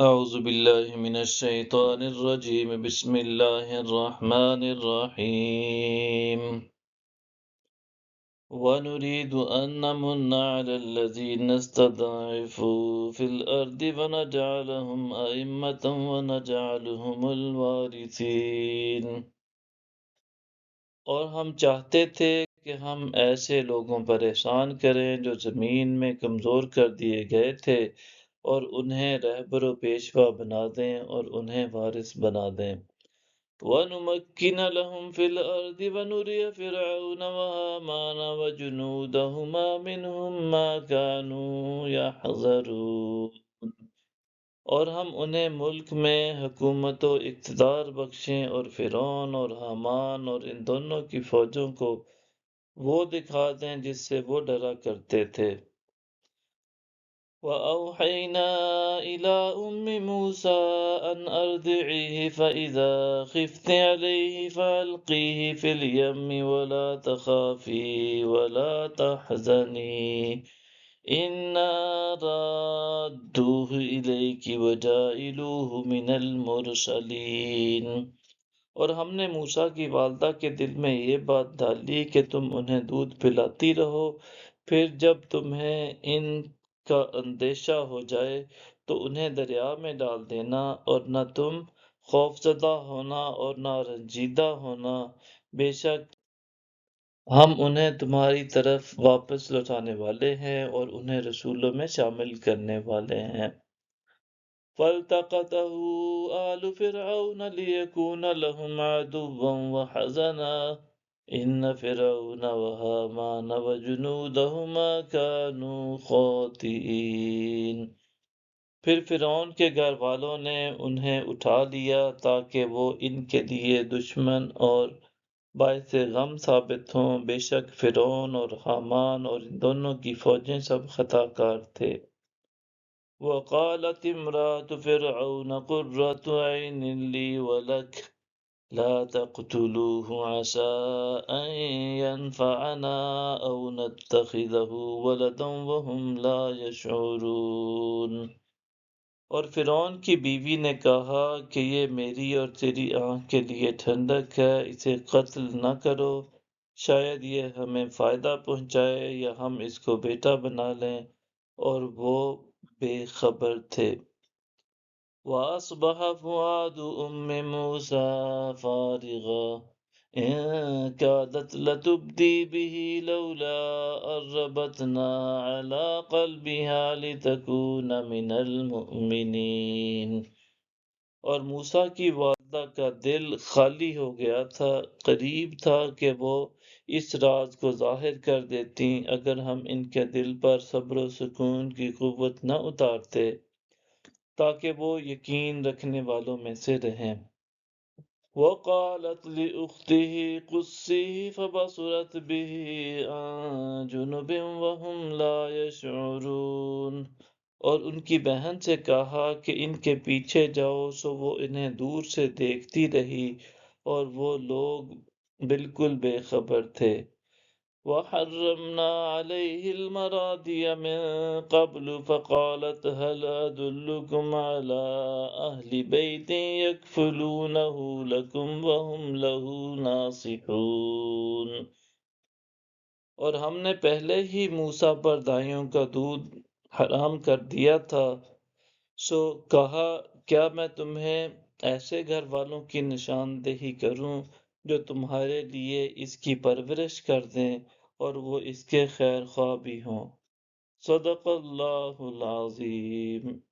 أعوذ بالله من الشيطان الرجيم بسم الله الرحمن الرحيم ونريد أن نمن على الذين استضعفوا في الأرض ونجعلهم أئمة ونجعلهم الوارثين۔ اور ہم چاہتے تھے کہ ہم ایسے لوگوں پر احسان کریں جو زمین میں کمزور کر دیے گئے تھے، اور انہیں رہبر و پیشوا بنا دیں اور انہیں وارث بنا دیں۔ وَنُمَكِّنَ لَهُمْ فِي الْأَرْضِ وَنُرِيَ فِرْعَوْنَ وَهَامَانَ وَجُنُودَهُمَا مِنْهُمْ مَا كَانُوا يَحْذَرُونَ۔ اور ہم انہیں ملک میں حکومت و اقتدار بخشیں، اور فرعون اور حامان اور ان دونوں کی فوجوں کو وہ دکھا دیں جس سے وہ ڈرا کرتے تھے۔ وَأَوْحَيْنَا إِلَىٰ أُمِّ مُوسَىٰ أَنْ أَرْضِعِيهِ فَإِذَا خِفْتِ عَلَيْهِ فَأَلْقِيهِ فِي الْيَمِّ وَلَا تَخَافِي وَلَا تَحْزَنِي إِنَّا رَادُّوهُ إِلَيْكِ وَجَاعِلُوهُ مِنَ الْمُرْسَلِينَ۔ اور ہم نے موسیٰ کی والدہ کے دل میں یہ بات ڈالی کہ تم انہیں دودھ پلاتی رہو، پھر جب تمہیں ان کا اندیشہ ہو جائے تو انہیں دریا میں ڈال دینا، اور نہ تم خوفزدہ ہونا اور نہ رنجیدہ ہونا، بے شک ہم انہیں تمہاری طرف واپس لوٹانے والے ہیں اور انہیں رسولوں میں شامل کرنے والے ہیں۔ فَالْتَقَطَهُ آلُ فِرْعَوْنَ لِيَكُونَ لَهُمْ عَدُوًّا وَحَزَنًا إِنَّ فِرْعَوْنَ وَهَامَانَ وَجُنُودَهُمَا كَانُوا خَاطِئِينَ۔ پھر فرعون کے گھر والوں نے انہیں اٹھا لیا تاکہ وہ ان کے لیے دشمن اور باعث غم ثابت ہوں، بے شک فرعون اور حامان اور ان دونوں کی فوجیں سب خطا کار تھے۔ وَقَالَتِ امْرَأَتُ فِرْعَوْنَ قُرَّةُ عَيْنٍ لِّي وَلَكَ لَا تَقْتُلُوهُ عَسَىٰ أَن يَنفَعَنَا أَوْ نَتَّخِذَهُ وَلَدًا وَهُمْ لَا يَشْعُرُونَ۔ اور فرعون کی بیوی نے کہا کہ یہ میری اور تیری آنکھ کے لیے ٹھنڈک ہے، اسے قتل نہ کرو، شاید یہ ہمیں فائدہ پہنچائے یا ہم اس کو بیٹا بنا لیں، اور وہ بے خبر تھے۔ وَأَصْبَحَ فُؤَادُ أُمِّ مُوسَىٰ فَارِغًا إِن كَادَتْ لَتُبْدِي بِهِ لَوْلَا أَن رَّبَطْنَا عَلَىٰ قَلْبِهَا لِتَكُونَ مِنَ الْمُؤْمِنِينَ۔ اور موسیٰ کی والدہ کا دل خالی ہو گیا تھا، قریب تھا کہ وہ اس راز کو ظاہر کر دیتی اگر ہم ان کے دل پر صبر و سکون کی قوت نہ اتارتے تاکہ وہ یقین رکھنے والوں میں سے رہیں۔ وَقَالَتْ لِأُخْتِهِ قُصِّيهِ فَبَصُرَتْ بِهِ عَن جُنُبٍ وَهُمْ لَا يَشْعُرُونَ۔ اور ان کی بہن سے کہا کہ ان کے پیچھے جاؤ، سو وہ انہیں دور سے دیکھتی رہی اور وہ لوگ بالکل بے خبر تھے۔ وَحَرَّمْنَا عَلَيْهِ الْمَرَادِيَ مِن قَبْلُ فَقَالَتْ هَلْ أَدُلُّكُمْ عَلَىٰ أَهْلِ بَيْتٍ يَكْفُلُونَهُ لَكُمْ وَهُمْ لَهُ نَاصِحُونَ۔ اور ہم نے پہلے ہی موسیٰ پر دائیوں کا دودھ حرام کر دیا تھا، سو کہا کیا میں تمہیں ایسے گھر والوں کی نشاندہی کروں جو تمہارے لیے اس کی پرورش کر دیں اور وہ اس کے خیر خواہ بھی ہوں۔ صدق اللہ العظیم۔